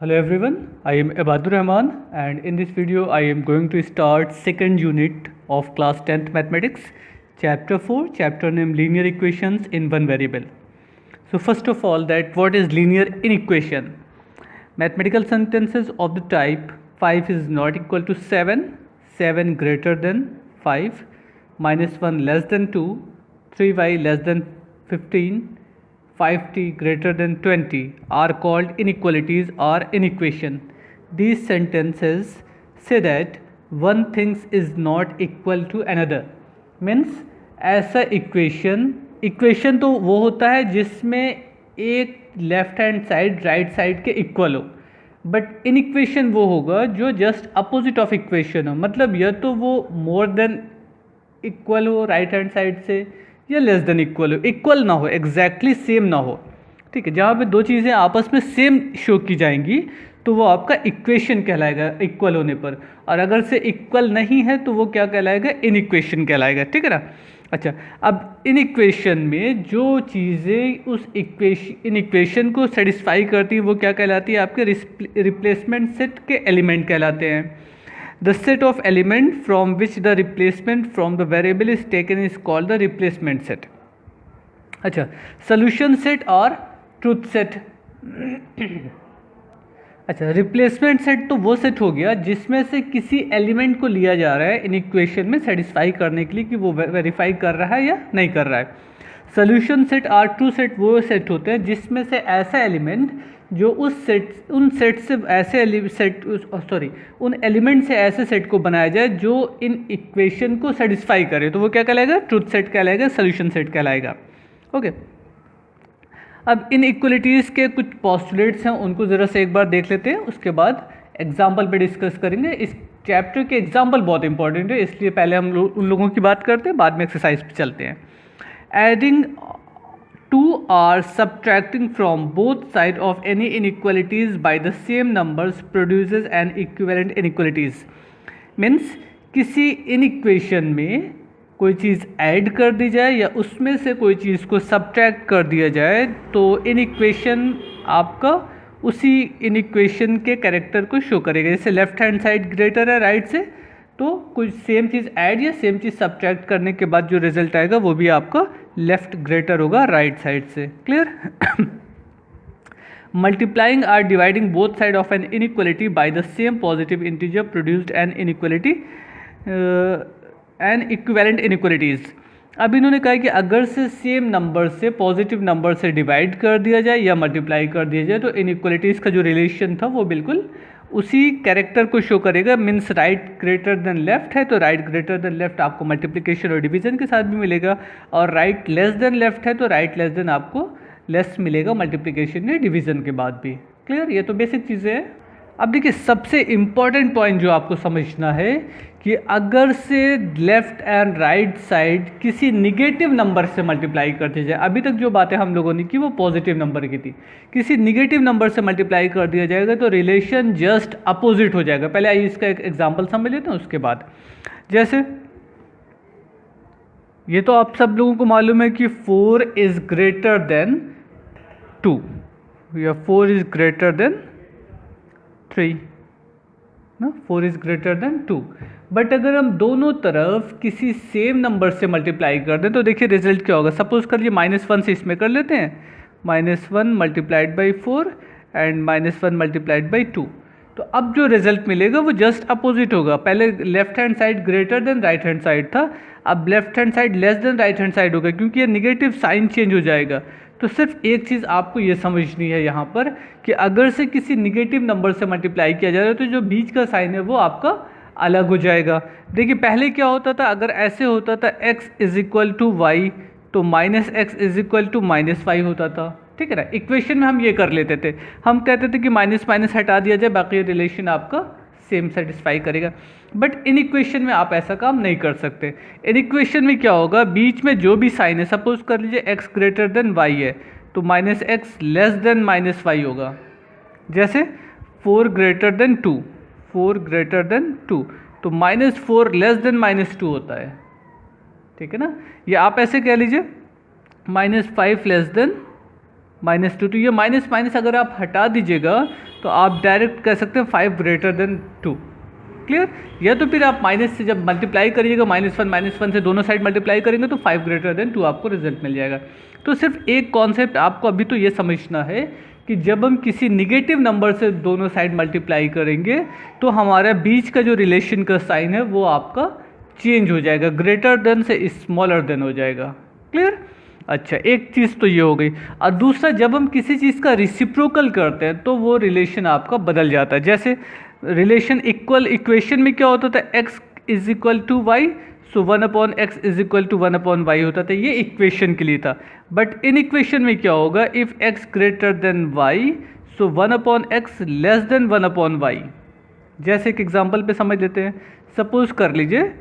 Hello everyone, I am Abadur Rahman and in this video I am going to start second unit of class 10th mathematics, chapter 4, chapter name linear equations in one variable. So first of all, that what is linear inequation? Mathematical sentences of the type 5 is not equal to 7, 7 greater than 5, minus 1 less than 2, 3y less than 15, 5t greater than 20 are called inequalities or inequation. These sentences say that one thing is not equal to another. Means ऐसा equation तो वो होता है जिसमें एक left hand side right side के equal हो, but inequation वो होगा जो जस्ट अपोजिट ऑफ इक्वेशन हो. मतलब या तो वो मोर देन इक्वल हो राइट हैंड साइड से या लेस देन इक्वल हो, इक्वल ना हो, एग्जैक्टली सेम ना हो. ठीक है, जहाँ पे दो चीज़ें आपस में सेम शो की जाएंगी तो वो आपका इक्वेशन कहलाएगा इक्वल होने पर, और अगर से इक्वल नहीं है तो वो क्या कहलाएगा, इनइक्वेशन कहलाएगा. ठीक है ना. अच्छा, अब इनइक्वेशन में जो चीज़ें उस इनइक्वेशन को सेटिस्फाई करती हैं वो क्या कहलाती है, आपके रिप्लेसमेंट सेट के एलिमेंट कहलाते हैं. The set of element from which the replacement from the variable is taken is called the replacement set. अच्छा, solution set और truth set. अच्छा, रिप्लेसमेंट सेट तो वो सेट हो गया जिसमें से किसी एलिमेंट को लिया जा रहा है इन इक्वेशन में सेटिस्फाई करने के लिए कि वो वेरीफाई कर रहा है या नहीं कर रहा है. सोल्यूशन सेट और ट्रू सेट वो सेट होते हैं जिसमें से ऐसा एलिमेंट जो उन एलिमेंट से ऐसे सेट को बनाया जाए जो इन इक्वेशन को सेटिस्फाई करे, तो वो क्या कहलाएगा, ट्रूथ सेट कहलाएगा, सोल्यूशन सेट कहलाएगा. ओके. अब इन इक्वलिटीज़ के कुछ पॉस्टुलेट्स हैं, उनको ज़रा से एक बार देख लेते हैं, उसके बाद एग्जाम्पल पे डिस्कस करेंगे. इस चैप्टर के एग्जाम्पल बहुत इंपॉर्टेंट है, इसलिए पहले हम उन लोगों की बात करते हैं, बाद में एक्सरसाइज पे चलते हैं. Adding two or subtracting from both sides of any inequalities by the same numbers produces an equivalent inequalities. Means किसी इनइक्वेशन में कोई चीज़ ऐड कर दी जाए या उसमें से कोई चीज़ को सब्ट्रैक्ट कर दिया जाए तो इनइक्वेशन आपका उसी इनइक्वेशन के कैरेक्टर को शो करेगा. जैसे लेफ्ट हैंड साइड ग्रेटर है राइट से, तो कुछ सेम चीज़ ऐड या सेम चीज़ सब्ट्रैक्ट करने के बाद जो रिजल्ट आएगा वो भी आपका लेफ्ट ग्रेटर होगा राइट साइड से. क्लियर. मल्टीप्लाइंग और dividing both side of an inequality by the same positive integer produced an inequality an equivalent inequalities. अब इन्होंने कहा कि अगर से सेम नंबर से पॉजिटिव नंबर से डिवाइड कर दिया जाए या मल्टीप्लाई कर दिया जाए तो इनइक्वालिटीज़ का जो रिलेशन था वो बिल्कुल उसी कैरेक्टर को शो करेगा. Means right greater than left है तो राइट ग्रेटर देन लेफ्ट आपको मल्टीप्लिकेशन और डिवीजन के साथ भी मिलेगा, और राइट लेस देन लेफ्ट है तो राइट लेस देन आपको लेस मिलेगा मल्टीप्लिकेशन या डिवीजन के बाद भी. क्लियर. ये तो बेसिक चीज़ें हैं. अब देखिए सबसे इम्पॉर्टेंट पॉइंट जो आपको समझना है कि अगर से लेफ़्ट एंड राइट साइड किसी निगेटिव नंबर से मल्टीप्लाई कर दिया जाए, अभी तक जो बातें हम लोगों ने की वो पॉजिटिव नंबर की थी, किसी निगेटिव नंबर से मल्टीप्लाई कर दिया जाएगा तो रिलेशन जस्ट अपोजिट हो जाएगा. पहले आइए इसका एक एग्जांपल समझ लेते हैं, उसके बाद जैसे ये तो आप सब लोगों को मालूम है कि 4 इज़ ग्रेटर देन 2 या 4 इज़ ग्रेटर देन 3 ना, 4 इज़ ग्रेटर देन 2. बट अगर हम दोनों तरफ किसी सेम नंबर से मल्टीप्लाई कर दें तो देखिए रिजल्ट क्या होगा. सपोज कर लीजिए -1 से इसमें कर लेते हैं, -1 multiplied by 4 and -1 multiplied by 2. तो अब जो रिजल्ट मिलेगा वो जस्ट अपोजिट होगा. पहले left hand side greater than right hand side था, अब left hand side less than right hand side होगा क्योंकि ये निगेटिव साइन चेंज हो जाएगा. तो सिर्फ एक चीज़ आपको ये समझनी है यहाँ पर कि अगर से किसी निगेटिव नंबर से मल्टीप्लाई किया जा रहा है तो जो बीच का साइन है वो आपका अलग हो जाएगा. देखिए पहले क्या होता था, अगर ऐसे होता था x is equal to y तो -x इज इक्वल टू -5 होता था. ठीक है ना. इक्वेशन में हम ये कर लेते थे, हम कहते थे कि माइनस माइनस हटा दिया जाए, बाकी रिलेशन आपका सेम सेटिस्फाई करेगा. बट इन इक्वेशन में आप ऐसा काम नहीं कर सकते. इन इक्वेशन में क्या होगा, बीच में जो भी साइन है, सपोज कर लीजिए x ग्रेटर देन y है तो -x लेस देन -5 होगा. जैसे 4 ग्रेटर देन 2, 4 ग्रेटर देन 2 तो -4 लेस देन -2 होता है. ठीक है ना. या आप ऐसे कह लीजिए -5 लेस देन -2। तो ये माइनस माइनस अगर आप हटा दीजिएगा तो आप डायरेक्ट कह सकते हैं 5 ग्रेटर देन 2। क्लियर? या तो फिर आप माइनस से जब मल्टीप्लाई करिएगा -1 से दोनों साइड मल्टीप्लाई करेंगे तो 5 ग्रेटर देन 2 आपको रिजल्ट मिल जाएगा। तो सिर्फ एक कॉन्सेप्ट आपको अभी तो ये समझना है कि जब हम किसी निगेटिव नंबर से दोनों साइड मल्टीप्लाई करेंगे तो हमारा बीच का जो रिलेशन का साइन है वो आपका चेंज हो जाएगा, ग्रेटर देन से स्मॉलर देन हो जाएगा। क्लियर? अच्छा, एक चीज़ तो ये हो गई। और दूसरा, जब हम किसी चीज़ का रिसिप्रोकल करते हैं तो वो रिलेशन आपका बदल जाता है। जैसे रिलेशन इक्वल इक्वेशन में क्या होता था, x is equal to y, so 1/x is equal to 1/y होता था। ये इक्वेशन के लिए था। बट इन इक्वेशन में क्या होगा, if x greater then y, so 1/x less than 1/y। जैसे एक एग्जांपल पे समझ लेते हैं। सपोज कर लीजिए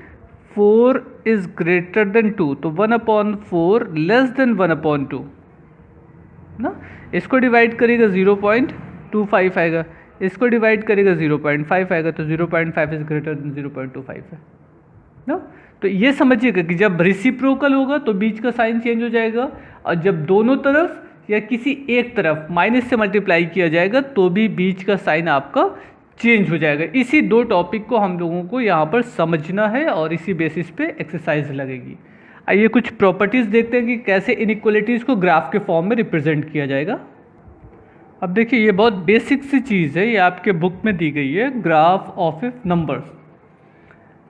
4 इज ग्रेटर देन 2, तो 1/4 लेस देन 1/2 ना। इसको डिवाइड करेगा 0.25 आएगा, इसको डिवाइड करेगा 0.5 आएगा, तो 0.5 इज ग्रेटर देन 0.25 है ना। तो ये समझिएगा कि जब रेसिप्रोकल होगा तो बीच का साइन चेंज हो जाएगा, और जब दोनों तरफ या किसी एक तरफ माइनस से मल्टीप्लाई किया जाएगा तो भी बीच का साइन आपका चेंज हो जाएगा। इसी दो टॉपिक को हम लोगों को यहाँ पर समझना है और इसी बेसिस पे एक्सरसाइज लगेगी। आइए कुछ प्रॉपर्टीज़ देखते हैं कि कैसे इनइक्वालिटीज़ को ग्राफ के फॉर्म में रिप्रेजेंट किया जाएगा। अब देखिए, ये बहुत बेसिक सी चीज़ है, ये आपके बुक में दी गई है, ग्राफ ऑफ ए नंबर्स।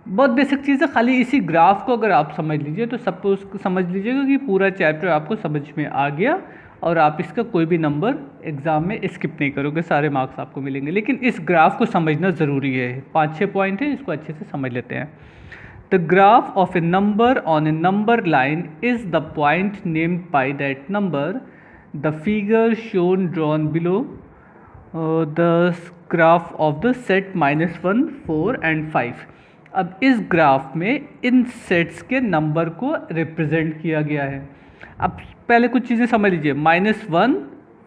बहुत बेसिक चीज़ है, खाली इसी ग्राफ को अगर आप समझ लीजिए तो सपोज समझ लीजिएगा कि पूरा चैप्टर आपको समझ में आ गया और आप इसका कोई भी नंबर एग्ज़ाम में स्किप नहीं करोगे, सारे मार्क्स आपको मिलेंगे। लेकिन इस ग्राफ को समझना ज़रूरी है। 5-6 पॉइंट है, इसको अच्छे से समझ लेते हैं। The graph of A number on A number line is the point named by that number. The figure shown drawn below the graph of the set -1, 4 and 5। अब इस ग्राफ में इन सेट्स के नंबर को रिप्रेजेंट किया गया है। अब पहले कुछ चीज़ें समझ लीजिए। -1,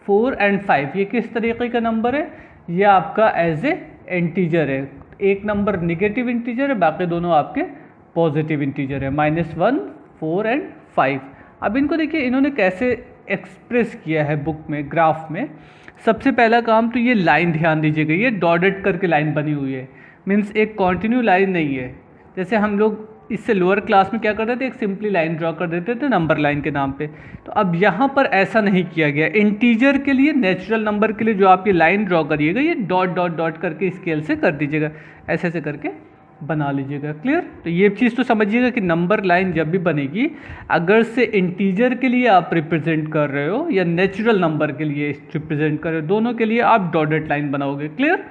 4 and 5 ये किस तरीके का नंबर है, ये आपका एज ए इंटीजर है। एक नंबर नेगेटिव इंटीजर है, बाकी दोनों आपके पॉजिटिव इंटीजर है, -1, 4 and 5। अब इनको देखिए इन्होंने कैसे एक्सप्रेस किया है बुक में, ग्राफ में। सबसे पहला काम तो ये लाइन ध्यान दीजिएगा, ये डॉटेड करके लाइन बनी हुई है, मीन्स एक कॉन्टिन्यू लाइन नहीं है। जैसे हम लोग इससे लोअर क्लास में क्या करते थे, एक सिंपली लाइन ड्रॉ कर देते थे नंबर लाइन के नाम पे। तो अब यहाँ पर ऐसा नहीं किया गया। इंटीजर के लिए, नेचुरल नंबर के लिए जो आप ये लाइन ड्रॉ करिएगा, ये डॉट डॉट डॉट करके स्केल से कर दीजिएगा, ऐसे ऐसे करके बना लीजिएगा। क्लियर? तो ये चीज़ तो समझिएगा कि नंबर लाइन जब भी बनेगी, अगर से इंटीजर के लिए आप रिप्रेजेंट कर रहे हो या नेचुरल नंबर के लिए रिप्रेजेंट कर रहे हो, दोनों के लिए आप डॉटेड लाइन बनाओगे। क्लियर?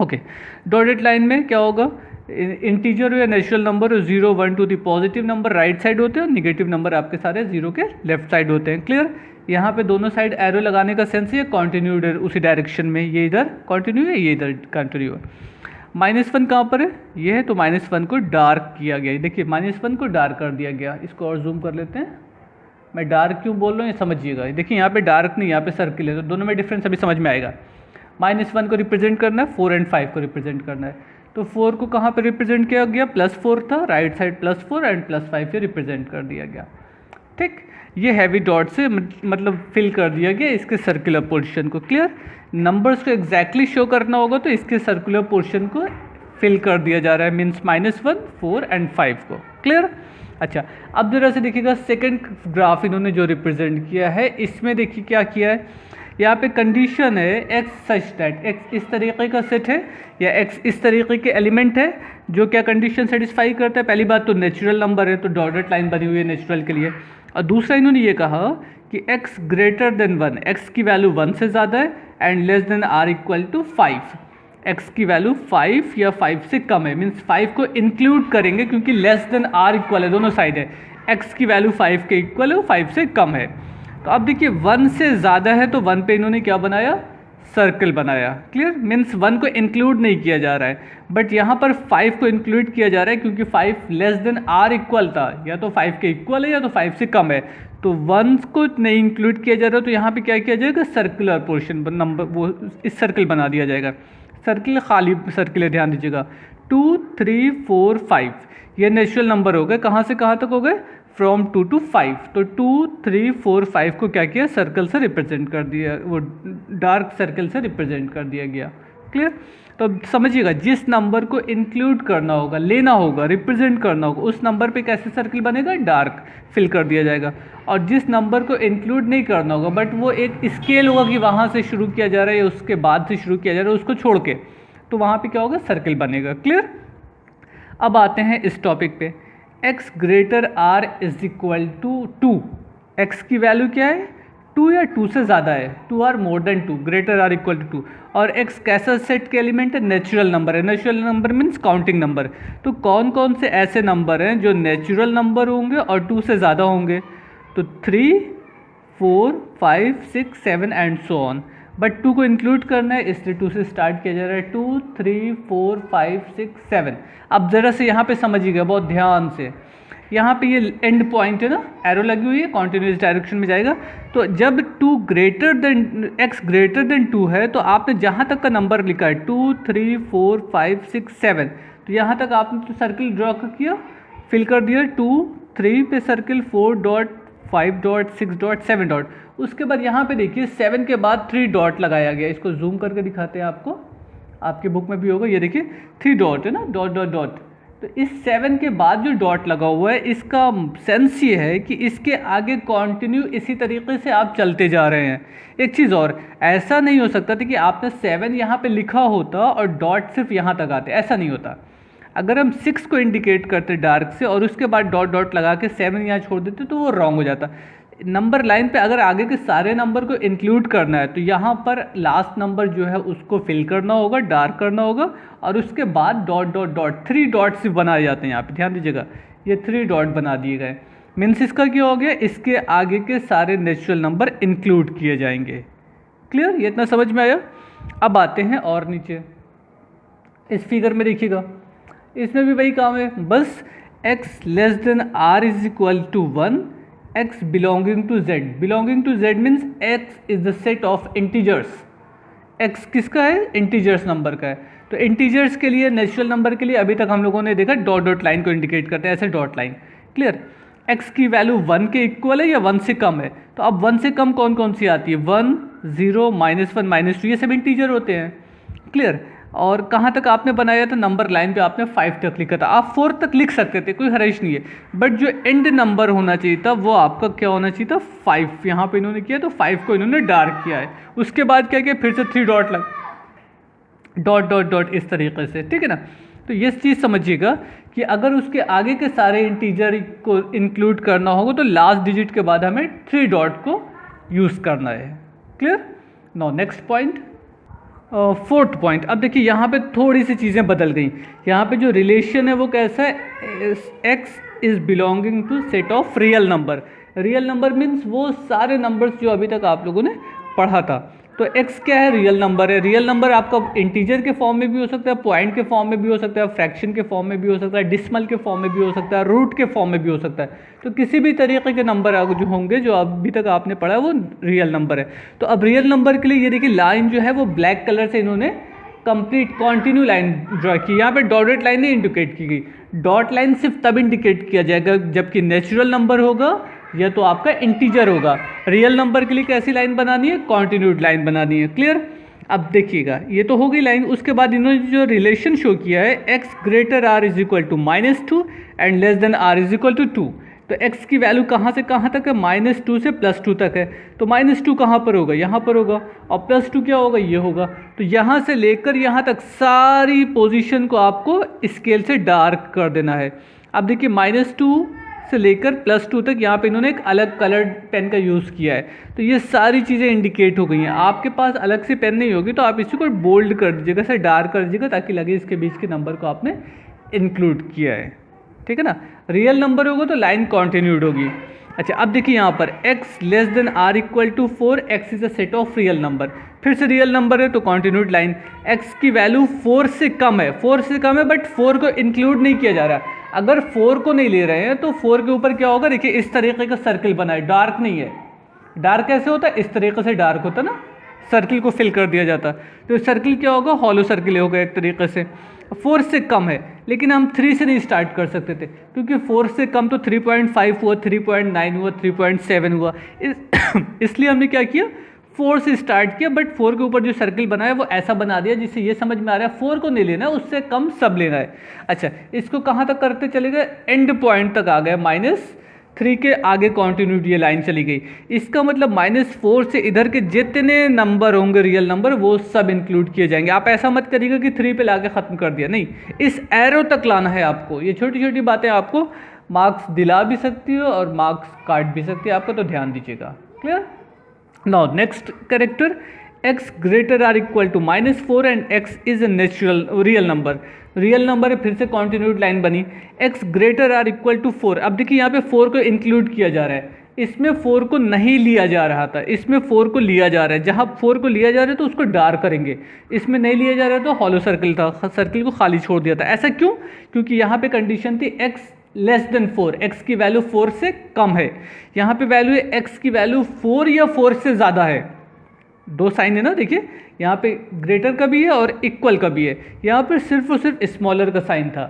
ओके। डॉटेड लाइन में क्या होगा, इंटीजर हो या नेचुरल नंबर हो, 0, 1, 2 the positive number right side होते हैं और निगेटिव नंबर आपके सारे 0 के लेफ्ट साइड होते हैं। क्लियर? यहाँ पे दोनों साइड एरो लगाने का सेंस है कॉन्टिन्यू उसी डायरेक्शन में, ये इधर कॉन्टिन्यू है, ये इधर कॉन्टिन्यू है। -1 कहाँ पर है, ये है, तो -1 को डार्क किया गया। देखिए -1 को डार्क कर दिया गया। इसको और जूम कर लेते हैं। मैं डार्क क्यों बोल रहा हूँ ये समझिएगा। देखिए यहाँ पे डार्क नहीं, यहाँ पे सर्किल है, तो दोनों में डिफरेंस अभी समझ में आएगा। -1 को रिप्रेजेंट करना है, 4 and 5 को रिप्रेजेंट करना है। तो 4 को कहाँ पे रिप्रेजेंट किया गया, +4 था, राइट साइड +4 एंड +5 से रिप्रेजेंट कर दिया गया। ठीक, ये हैवी डॉट से मतलब फिल कर दिया गया इसके सर्कुलर पोर्शन को। क्लियर? नंबर्स को एग्जैक्टली शो करना होगा तो इसके सर्कुलर पोर्शन को फिल कर दिया जा रहा है, मीन्स -1, 4 and 5 को। क्लियर? अच्छा, अब जरा से देखिएगा सेकेंड ग्राफ इन्होंने जो रिप्रेजेंट किया है, इसमें देखिए क्या किया है। यहाँ पे कंडीशन है x सच दैट, x इस तरीके का सेट है या x इस तरीके के एलिमेंट है जो क्या कंडीशन सेटिस्फाई करता है। पहली बात तो नेचुरल नंबर है, तो डॉटेड लाइन बनी हुई है नेचुरल के लिए। और दूसरा इन्होंने ये कहा कि x ग्रेटर देन 1, x की वैल्यू 1 से ज़्यादा है, and less than r equal to 5, x की वैल्यू 5 या 5 से कम है, मीन्स 5 को इंक्लूड करेंगे क्योंकि लेस देन r इक्वल है, दोनों साइड है, x की वैल्यू 5 के इक्वल है, 5 से कम है। तो अब देखिए 1 से ज़्यादा है तो 1 पे इन्होंने क्या बनाया, सर्कल बनाया। क्लियर? मीन्स 1 को इंक्लूड नहीं किया जा रहा है, बट यहाँ पर 5 को इंक्लूड किया जा रहा है क्योंकि 5 लेस देन r इक्वल था, या तो 5 के इक्वल है या तो 5 से कम है, तो 1 को नहीं इंक्लूड किया जा रहा, तो यहाँ पे क्या किया जाएगा, सर्कुलर पोर्शन नंबर वो इस सर्कल बना दिया जाएगा। सर्किल खाली सर्किल है, ध्यान दीजिएगा। 2, 3, 4, 5 ये नेचुरल नंबर हो गए, कहाँ से कहाँ तक हो गए, फ्रॉम 2 to 5, तो 2, 3, 4, 5 को क्या किया, सर्कल से रिप्रेजेंट कर दिया, वो डार्क सर्कल से रिप्रेजेंट कर दिया गया। क्लियर? तो अब समझिएगा, जिस नंबर को इंक्लूड करना होगा, लेना होगा, रिप्रेजेंट करना होगा, उस नंबर पे कैसे सर्कल बनेगा, डार्क फिल कर दिया जाएगा। और जिस नंबर को इंक्लूड नहीं करना होगा बट वो एक स्केल होगा कि वहाँ से शुरू किया जा रहा है या उसके बाद से शुरू किया जा रहा है, उसको छोड़ के, तो वहाँ पे क्या होगा, सर्कल बनेगा। क्लियर? अब आते हैं इस टॉपिक पे, x greater r is equal to 2। x की वैल्यू क्या है, 2 या 2 से ज़्यादा है, 2r more than 2, greater r equal to 2। और x कैसा सेट के एलिमेंट है, नेचुरल नंबर है। Natural number means counting number. तो कौन कौन से ऐसे नंबर हैं जो नेचुरल नंबर होंगे और 2 से ज़्यादा होंगे, तो 3, 4, 5, 6, 7 एंड सो ऑन। बट 2 को इंक्लूड करना है, इसलिए 2 से स्टार्ट किया जा रहा है, 2, 3, 4, 5, 6, 7। अब ज़रा से यहाँ पे समझिएगा बहुत ध्यान से, यहाँ पे ये एंड पॉइंट है ना, एरो लगी हुई है, कॉन्टिन्यूस डायरेक्शन में जाएगा। तो जब 2 greater than x greater then 2 है, तो आपने जहाँ तक का नंबर लिखा है 2, 3, 4, 5, 6, 7, तो यहाँ तक आपने तो सर्कल ड्रॉ किया, फिल कर दिया, 2, 3 पे circle, 4 dot, 5 dot, 6 dot, 7 dot. उसके बाद यहाँ पे देखिए 7 के बाद 3 डॉट लगाया गया। इसको जूम करके दिखाते हैं आपको, आपके बुक में भी होगा, ये देखिए 3 डॉट है ना, डॉट डॉट डॉट। तो इस 7 के बाद जो डॉट लगा हुआ है, इसका सेंस ये है कि इसके आगे कंटिन्यू इसी तरीके से आप चलते जा रहे हैं। एक चीज़ और, ऐसा नहीं हो सकता था कि आपने 7 यहाँ पे लिखा होता और डॉट सिर्फ यहाँ तक आते, ऐसा नहीं होता। अगर हम 6 को इंडिकेट करते डार्क से और उसके बाद डॉट डॉट लगा के 7 यहाँ छोड़ देते तो वो रॉन्ग हो जाता। नंबर लाइन पे अगर आगे के सारे नंबर को इंक्लूड करना है तो यहाँ पर लास्ट नंबर जो है उसको फिल करना होगा, डार्क करना होगा, और उसके बाद डॉट डॉट डॉट, 3 डॉट सिर्फ बनाए जाते हैं यहाँ पे, ध्यान दीजिएगा, ये 3 डॉट बना दिए गए। मीन्स इसका क्या हो गया, इसके आगे के सारे नेचुरल नंबर इंक्लूड किए जाएंगे। क्लियर? ये इतना समझ में आया? अब आते हैं और नीचे, इस फिगर में देखिएगा, इसमें भी वही काम है, बस x less than r is equal to 1, x belonging to z। Belonging to z means x is the set of integers. x किसका है, इंटीजर्स नंबर का है। तो इंटीजर्स के लिए, नेचुरल नंबर के लिए अभी तक हम लोगों ने देखा डॉट डॉट लाइन को इंडिकेट करते हैं, ऐसे डॉट लाइन। क्लियर? x की वैल्यू 1 के इक्वल है या 1 से कम है, तो अब 1 से कम कौन कौन सी आती है, 1, 0, -1, -2, ये सब इंटीजर होते हैं। क्लियर? और कहाँ तक आपने बनाया था, नंबर लाइन पे आपने 5 तक लिखा था, आप 4 तक लिख सकते थे, कोई हर्ज नहीं है। बट जो एंड नंबर होना चाहिए था वो आपका क्या होना चाहिए था, 5। यहाँ पे इन्होंने किया तो 5 को इन्होंने डार्क किया है। उसके बाद क्या किया, फिर से 3 डॉट लग, डॉट डॉट डॉट, इस तरीके से। ठीक है ना? तो ये चीज़ समझिएगा कि अगर उसके आगे के सारे इंटीजर को इंक्लूड करना होगा तो लास्ट डिजिट के बाद हमें 3 डॉट को यूज़ करना है। Clear? Now next point, 4th point. अब देखिए यहाँ पे थोड़ी सी चीज़ें बदल गई। यहाँ पे जो रिलेशन है वो कैसा है, x is belonging to set of real number. Real number means वो सारे नंबर्स जो अभी तक आप लोगों ने पढ़ा था। तो x क्या है, रियल नंबर है। रियल नंबर आपका इंटीजर के फॉर्म में भी हो सकता है, पॉइंट के फॉर्म में भी हो सकता है, फ्रैक्शन के फॉर्म में भी हो सकता है, डिसमल के फॉर्म में भी हो सकता है, रूट के फॉर्म में भी हो सकता है। तो किसी भी तरीके के नंबर जो होंगे जो अभी तक आपने पढ़ा है वो रियल नंबर है। तो अब रियल नंबर के लिए ये देखिए लाइन जो है वो ब्लैक कलर से इन्होंने कंप्लीट कॉन्टिन्यू लाइन ड्रॉ की। यहाँ पे डॉटेड लाइन नहीं इंडिकेट की गई। डॉट लाइन सिर्फ तब इंडिकेट किया जाएगा जबकि नेचुरल नंबर होगा या तो आपका इंटीजर होगा। रियल नंबर के लिए कैसी लाइन बनानी है, कॉन्टिन्यूड लाइन बनानी है। क्लियर? अब देखिएगा ये तो हो गई लाइन। उसके बाद इन्होंने जो रिलेशन शो किया है, x greater r is equal to -2 and less than r is equal to 2। तो x की वैल्यू कहाँ से कहाँ तक है, -2 से +2 तक है। तो -2 कहाँ पर होगा, यहाँ पर होगा, और +2 क्या होगा, ये होगा। तो यहाँ से लेकर यहाँ तक सारी पोजीशन को आपको स्केल से डार्क कर देना है। अब देखिए -2 से लेकर +2 तक यहाँ पे इन्होंने एक अलग कलर्ड पेन का यूज़ किया है। तो ये सारी चीज़ें इंडिकेट हो गई हैं। आपके पास अलग से पेन नहीं होगी तो आप इसी को बोल्ड कर दीजिएगा, से डार्क कर दीजिएगा, ताकि लगे इसके बीच के नंबर को आपने इंक्लूड किया है। ठीक है ना? रियल नंबर होगा तो लाइन कॉन्टिन्यूड होगी। अच्छा, अब देखिए यहाँ पर x less than r equal to 4, x is a set of real number. फिर से रियल नंबर है तो कॉन्टिन्यूड लाइन। x की वैल्यू 4 से कम है, 4 से कम है बट 4 को इंक्लूड नहीं किया जा रहा। अगर 4 को नहीं ले रहे हैं तो 4 के ऊपर क्या होगा, देखिए इस तरीके का सर्कल बना है, डार्क नहीं है। डार्क कैसे होता है, इस तरीके से डार्क होता ना, सर्कल को फिल कर दिया जाता। तो सर्कल क्या होगा, हॉलो सर्कल होगा एक तरीके से। 4 से कम है लेकिन हम 3 से नहीं स्टार्ट कर सकते थे क्योंकि 4 से कम तो 3.5 हुआ, 3.9 हुआ, 3.7 हुआ। इसलिए हमने क्या किया, 4 से स्टार्ट किया, बट 4 के ऊपर जो सर्किल बना है वो ऐसा बना दिया जिससे ये समझ में आ रहा है 4 को नहीं लेना है, उससे कम सब लेना है। अच्छा, इसको कहाँ तक करते चले गए, एंड पॉइंट तक आ गए, -3 के आगे कॉन्टिन्यूटी ये लाइन चली गई। इसका मतलब -4 से इधर के जितने नंबर होंगे रियल नंबर वो सब इंक्लूड किए जाएंगे। आप ऐसा मत करिएगा कि 3 पे लाके ख़त्म कर दिया, नहीं, इस एरो तक लाना है आपको। ये छोटी छोटी बातें आपको मार्क्स दिला भी सकती हो और मार्क्स काट भी सकती है आपको, तो ध्यान दीजिएगा। Clear. Now next character, x greater or equal to -4 and x is a real number. Real number है, फिर से कॉन्टिन्यूड लाइन बनी, x greater or equal to 4। अब देखिए यहाँ पे 4 को इंक्लूड किया जा रहा है, इसमें 4 को नहीं लिया जा रहा था, इसमें 4 को लिया जा रहा है। जहाँ 4 को लिया जा रहा है तो उसको डार्क करेंगे, इसमें नहीं लिया जा रहा है तो हॉलो सर्कल था, सर्कल को खाली छोड़ दिया था। ऐसा क्यों, क्योंकि यहाँ पे कंडीशन थी x लेस देन 4, x की वैल्यू 4 से कम है। यहाँ पे वैल्यू है x की वैल्यू 4 या 4 से ज़्यादा है। दो साइन है ना, देखिए यहाँ पे ग्रेटर का भी है और इक्वल का भी है। यहाँ पर सिर्फ और सिर्फ स्मॉलर का साइन था,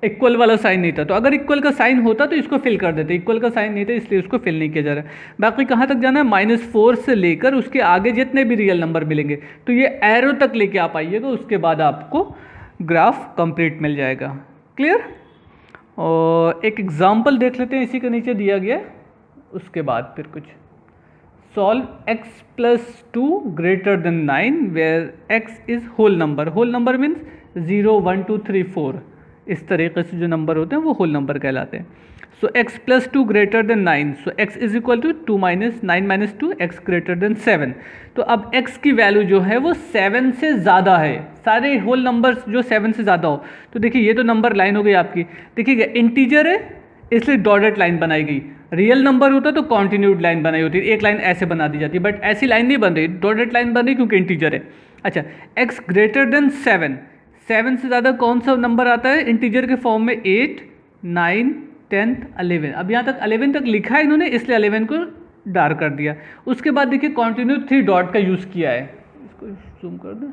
इक्वल वाला साइन नहीं था। तो अगर इक्वल का साइन होता तो इसको फिल कर देते, इक्वल का साइन नहीं था इसलिए उसको फिल नहीं किया जा रहा है। बाकी कहाँ तक जाना है, -4 से लेकर उसके आगे जितने भी रियल नंबर मिलेंगे तो ये एरो तक लेके आप आइएगा, उसके बाद आपको ग्राफ कंप्लीट मिल जाएगा। क्लियर। और एक एग्जाम्पल देख लेते हैं, इसी के नीचे दिया गया, उसके बाद फिर कुछ। Solve x + 2 greater than 9 where x is whole number। Whole number means 0 1 2 3 4, इस तरीके से जो नंबर होते हैं वो होल नंबर कहलाते हैं। So x + 2 greater than 9, so x is equal to 2 - 9 - 2, x greater than 7। तो अब x की वैल्यू जो है वो 7 से ज़्यादा है, सारे होल नंबर्स जो 7 से ज़्यादा हो। तो देखिए ये तो नंबर लाइन हो गई आपकी, देखिएगा इंटीजर है इसलिए डॉटेड लाइन बनाई गई। रियल नंबर होता तो कॉन्टिन्यूड लाइन बनाई होती, एक लाइन ऐसे बना दी जाती, बट ऐसी लाइन नहीं बन रही, डॉटेड लाइन बन रही क्योंकि इंटीजर है। अच्छा, x ग्रेटर देन 7, 7 से ज़्यादा कौन सा नंबर आता है इंटीजर के फॉर्म में, 8 9 10 11। अब यहाँ तक 11 तक लिखा है इन्होंने इसलिए 11 को डार्क कर दिया। उसके बाद देखिए कॉन्टिन्यू 3 डॉट का यूज़ किया है, इसको जूम कर दो।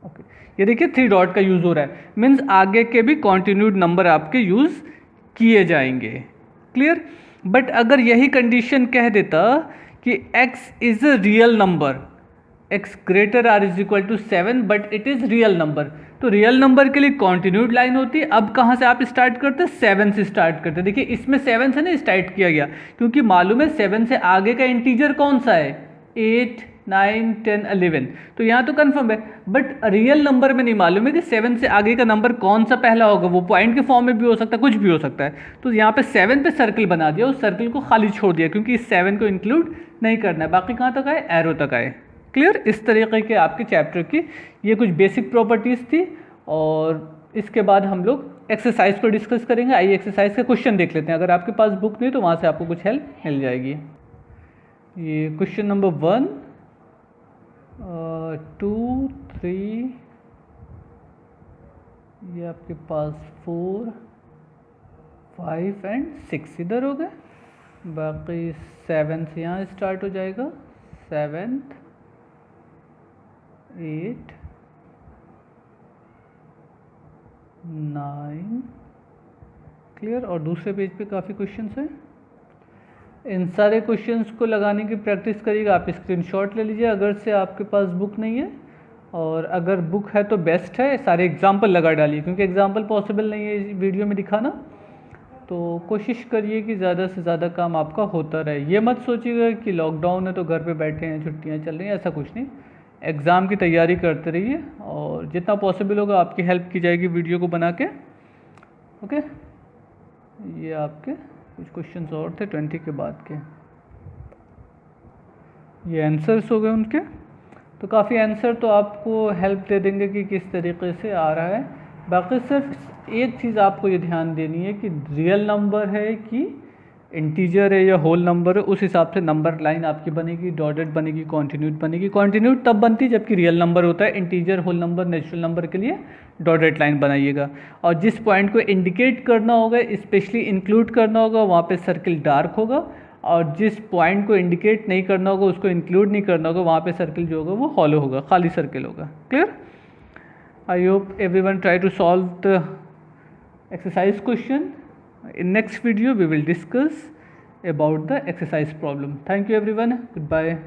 ओके, ये देखिए 3 डॉट का यूज़ हो रहा है, मीन्स आगे के भी कॉन्टिन्यूड नंबर आपके यूज़ किए जाएंगे। क्लियर। बट अगर यही कंडीशन कह देता कि x is a real number, x greater or is equal to 7 but it is real number, तो रियल नंबर के लिए कॉन्टिन्यूड लाइन होती है। अब कहाँ से आप स्टार्ट करते हैं, 7 से स्टार्ट करते हैं। देखिए इसमें 7 से नहीं स्टार्ट किया गया क्योंकि मालूम है 7 से आगे का इंटीजर कौन सा है, 8 9 10 11, तो यहाँ तो कंफर्म है। बट रियल नंबर में नहीं मालूम है कि 7 से आगे का नंबर कौन सा पहला होगा, वो पॉइंट के फॉर्म में भी हो सकता है, कुछ भी हो सकता है। तो यहाँ पे 7 पे सर्कल बना दिया, उस सर्कल को खाली छोड़ दिया क्योंकि इस 7 को इंक्लूड नहीं करना है। बाकी कहाँ तक आए, एरो तक आए। क्लियर। इस तरीके के आपके चैप्टर की ये कुछ बेसिक प्रॉपर्टीज़ थी और इसके बाद हम लोग एक्सरसाइज को डिस्कस करेंगे। आइए एक्सरसाइज का क्वेश्चन देख लेते हैं। अगर आपके पास बुक नहीं तो वहाँ से आपको कुछ हेल्प मिल जाएगी। ये क्वेश्चन नंबर 1 2 3, ये आपके पास 4 5 एंड 6 इधर हो गए। बाकी 7 से यहाँ स्टार्ट हो जाएगा, 7th 8 9। क्लियर। और दूसरे पेज पे काफ़ी क्वेश्चंस हैं, इन सारे क्वेश्चंस को लगाने की प्रैक्टिस करिएगा। आप स्क्रीनशॉट ले लीजिए अगर से आपके पास बुक नहीं है, और अगर बुक है तो बेस्ट है, सारे एग्जाम्पल लगा डालिए क्योंकि एग्जाम्पल पॉसिबल नहीं है वीडियो में दिखाना। तो कोशिश करिए कि ज़्यादा से ज़्यादा काम आपका होता रहे। ये मत सोचिएगा कि लॉकडाउन है तो घर पे बैठे हैं, छुट्टियाँ चल रही हैं, ऐसा कुछ नहीं। एग्ज़ाम की तैयारी करते रहिए और जितना पॉसिबल होगा आपकी हेल्प की जाएगी वीडियो को बना के। ओके, ये आपके कुछ क्वेश्चंस और थे 20 के बाद के, ये आंसर्स हो गए उनके। तो काफ़ी आंसर तो आपको हेल्प दे देंगे कि किस तरीके से आ रहा है। बाकी सिर्फ एक चीज़ आपको ये ध्यान देनी है कि रियल नंबर है कि इंटीजर है या होल नंबर है, उस हिसाब से नंबर लाइन आपकी बनेगी, डॉटेड बनेगी, कॉन्टिन्यूड बनेगी। कॉन्टिन्यूड तब बनती है जबकि रियल नंबर होता है, integer whole number natural number के लिए डॉटेड लाइन बनाइएगा। और जिस पॉइंट को इंडिकेट करना होगा, स्पेशली इंक्लूड करना होगा, वहाँ पे सर्किल डार्क होगा, और जिस पॉइंट को इंडिकेट नहीं करना होगा, उसको इंक्लूड नहीं करना होगा, वहाँ पे सर्किल जो होगा वो हॉलो होगा, खाली सर्किल होगा। Clear. I hope everyone try to solve the exercise question. In next video we will discuss about the exercise problem. Thank you everyone. Goodbye.